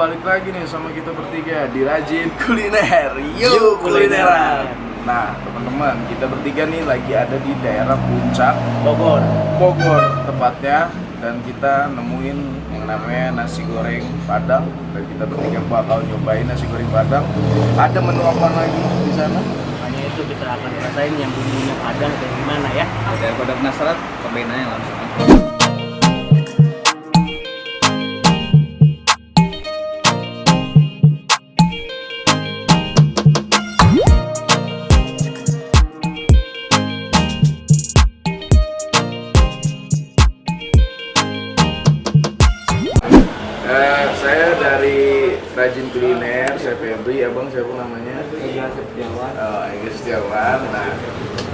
balik lagi nih sama kita bertiga di Rajin Kuliner. Yuk kulineran. Nah teman-teman, kita bertiga nih lagi ada di daerah Puncak Bogor tepatnya. Dan kita nemuin yang namanya nasi goreng Padang. Dan kita bertiga bakal nyobain nasi goreng Padang. Ada menu apa lagi di sana? Hanya itu kita akan rasain yang bumbunya Padang kayak gimana ya. Daripada penasaran, cobain aja langsung. Saya dari Rajin Kuliner, saya Febri. Abang siapa namanya? Ega Setiawan. Ega Setiawan. Nah,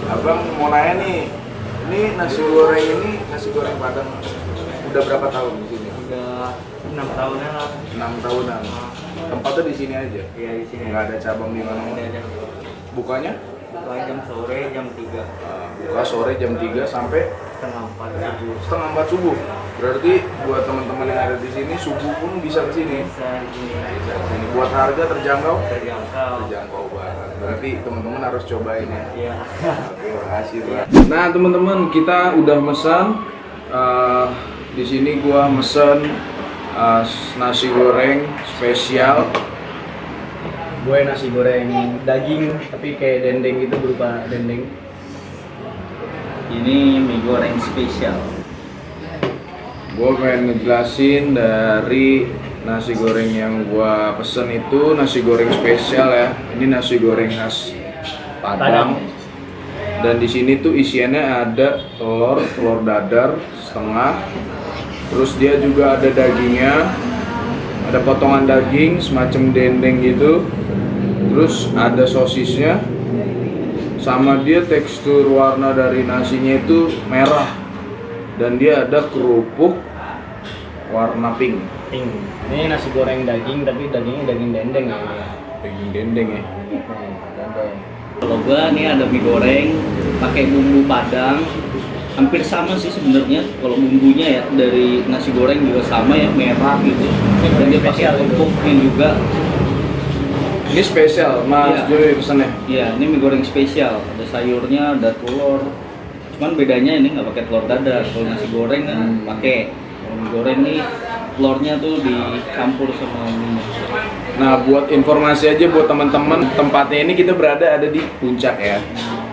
abang mau nanya nih, ini nasi goreng Padang udah berapa tahun di sini? Udah 6 tahunan lah. 6 tahunan. Tempatnya di sini aja. Iya di sini. Nggak ada cabang di mana-mana. Ada. Bukanya? Buka jam sore jam 3. Buka sore jam 3 sampai Setengah 4 subuh. setengah 4 subuh. Berarti buat teman-teman yang ada di sini subuh pun bisa ke sini. Bisa di sini. Bisa ke sini. Buat harga terjangkau? Terjangkau. Terjangkau banget. Berarti teman-teman harus cobain ya. Iya. Oke, makasih Pak. Nah teman-teman, kita udah pesan. Di sini gua mesen nasi goreng spesial. Gue nasi goreng daging tapi kayak dendeng gitu, berupa dendeng. Ini mie goreng spesial. Gue pengen ngejelasin dari nasi goreng yang gua pesen itu nasi goreng spesial ya. Ini nasi goreng khas Padang. Dan di sini tuh isiannya ada telur dadar setengah. Terus dia juga ada dagingnya, ada potongan daging semacam dendeng gitu. Terus ada sosisnya, sama dia tekstur warna dari nasinya itu merah. Dan dia ada kerupuk warna pink. Pink. Ini nasi goreng daging tapi dagingnya daging dendeng ya. Daging dendeng ya. Dendeng. Kalau gua nih ada mie goreng pakai bumbu Padang. Hampir sama sih sebenarnya kalau bumbunya ya, dari nasi goreng juga sama ya, merah gitu. Dan dia pakai kerupuknya juga. Ini spesial, Mas Iya. Joy pesannya. Iya, ini mie goreng spesial. Ada sayurnya, ada telur. Cuman bedanya ini nggak pakai telur dadar. Kalau nasi goreng kan pakai. Kalau mie goreng nih telurnya tuh dicampur sama minyak. Nah, buat informasi aja buat teman-teman, tempatnya ini kita berada ada di Puncak ya.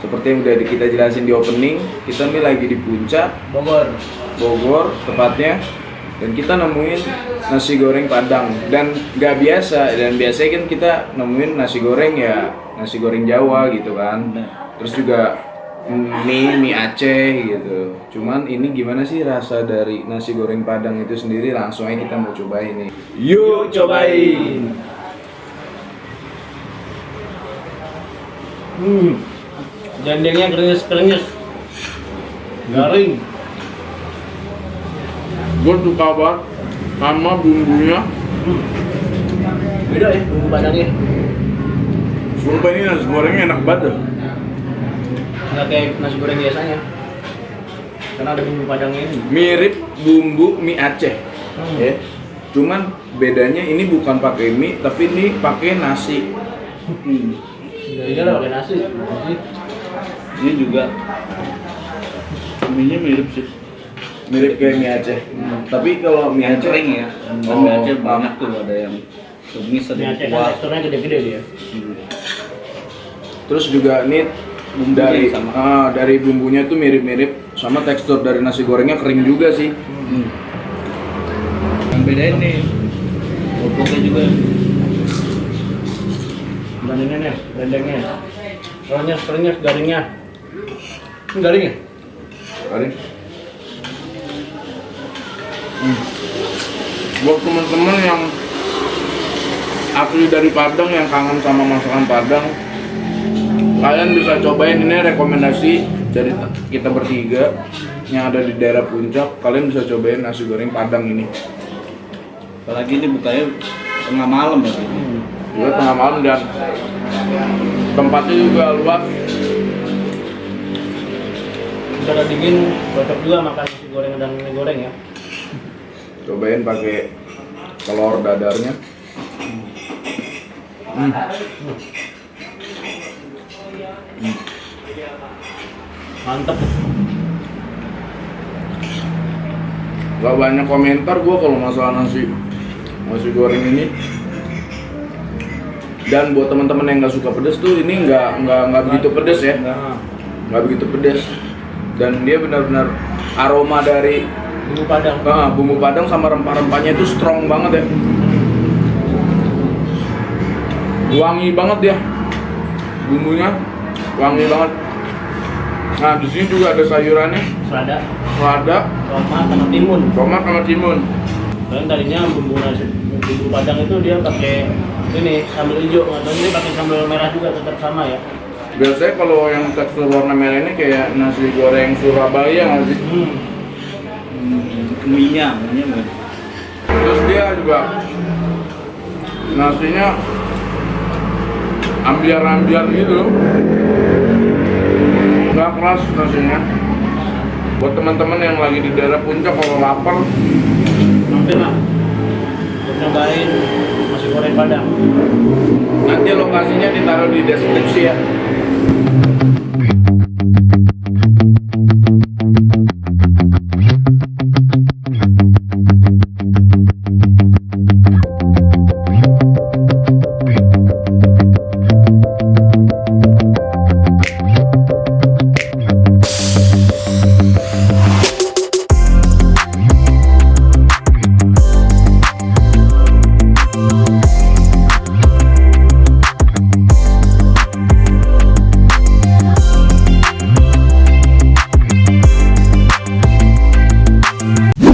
Seperti yang udah kita jelasin di opening, kita nih lagi di Puncak Bogor tepatnya. Dan kita nemuin nasi goreng Padang dan nggak biasa, dan biasanya kan kita nemuin nasi goreng ya nasi goreng Jawa gitu kan. Terus juga mie Aceh gitu. Cuman ini gimana sih rasa dari nasi goreng Padang itu sendiri, langsung aja kita mau cobain nih. Yuk cobain. Dendengnya krenyes garing. Gue suka banget sama bumbunya. Beda ya bumbu Padangnya. Sumpah ini nasi gorengnya enak banget. Nggak kayak nasi goreng biasanya. Karena ada bumbu Padangnya ini. Mirip bumbu mie Aceh. Ya. Cuman bedanya ini bukan pakai mie, tapi ini pakai nasi. Jadinya lah pakai nasi. Ini juga mie-nya mirip sih. Mirip kayak mie Aceh. Tapi kalau mie Yang Aceh kering ya. Dan mie Aceh banyak tuh, ada yang tumis, ada Ini yang Aceh kan kuah. teksturnya gede-gede dia. Terus juga ini Bumbunya sama. dari bumbunya tuh mirip-mirip sama tekstur dari nasi gorengnya, kering juga sih. Yang bedain nih kerupuknya juga. Dan ini nih dendengnya. Krenyes garingnya. Ini garing ya? Garing. Buat teman-teman yang asli dari Padang, yang kangen sama masakan Padang, kalian bisa cobain. Ini rekomendasi dari kita bertiga yang ada di daerah Puncak. Kalian bisa cobain nasi goreng Padang ini. Apalagi ini bukanya tengah malam ya. Juga tengah malam dan tempatnya juga luas. Udara dingin cocok juga makan nasi goreng dan mie goreng ya. Cobain pakai telur dadarnya. Mantep. Gak banyak komentar gue kalau masalah nasi goreng ini. Dan buat teman-teman yang nggak suka pedas tuh ini nggak begitu pedas ya, nggak begitu pedas. Dan dia benar-benar aroma dari bumbu padang sama rempah-rempahnya itu strong banget ya, wangi banget ya, bumbunya wangi banget. Nah di sini juga ada sayurannya, selada, tomat sama timun. Kalian tadinya bumbu padang itu dia pakai ini sambal hijau, atau ini pakai sambal merah juga tetap sama ya. Biasanya kalau yang tekstur warna merah ini kayak nasi goreng Surabaya nggak sih? Minyak. Terus dia juga nasinya ambiar-ambiar gitu, nggak keras nasinya. Buat teman-teman yang lagi di daerah puncak kalau lapar, Mampir lah untuk nyobain nasi goreng padang. nanti lokasinya ditaruh di deskripsi ya.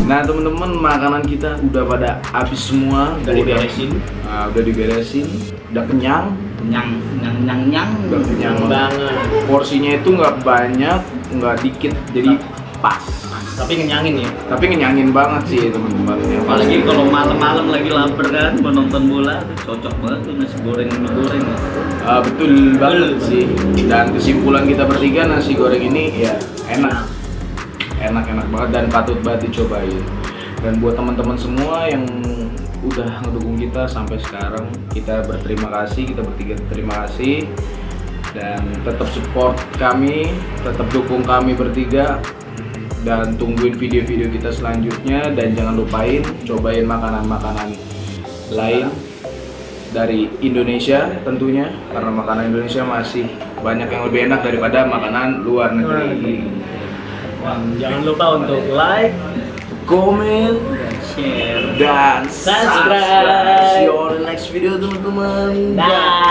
Nah teman-teman, makanan kita udah pada habis semua. Udah diberesin. Udah diberesin, udah kenyang. Udah Kenyang banget. Porsinya itu nggak banyak, nggak dikit, jadi pas. Tapi ngenyangin ya. Tapi ngenyangin banget sih teman-teman. Apalagi kalau malam-malam lagi lapar kan, mau nonton bola tuh cocok banget tuh nasi goreng ya. Betul banget sih. Dan kesimpulan kita bertiga, nasi goreng ini ya enak banget dan patut banget dicobain. Dan buat teman-teman semua yang udah ngedukung kita sampai sekarang, kita berterima kasih, kita bertiga terima kasih. Dan tetap support kami, tetap dukung kami bertiga, dan tungguin video-video kita selanjutnya. Dan jangan lupain cobain makanan-makanan lain dari Indonesia tentunya, karena makanan Indonesia masih banyak yang lebih enak daripada makanan luar negeri. Jangan lupa untuk like, Komen, Share. dan Subscribe. See you on the next video teman-teman. Dah.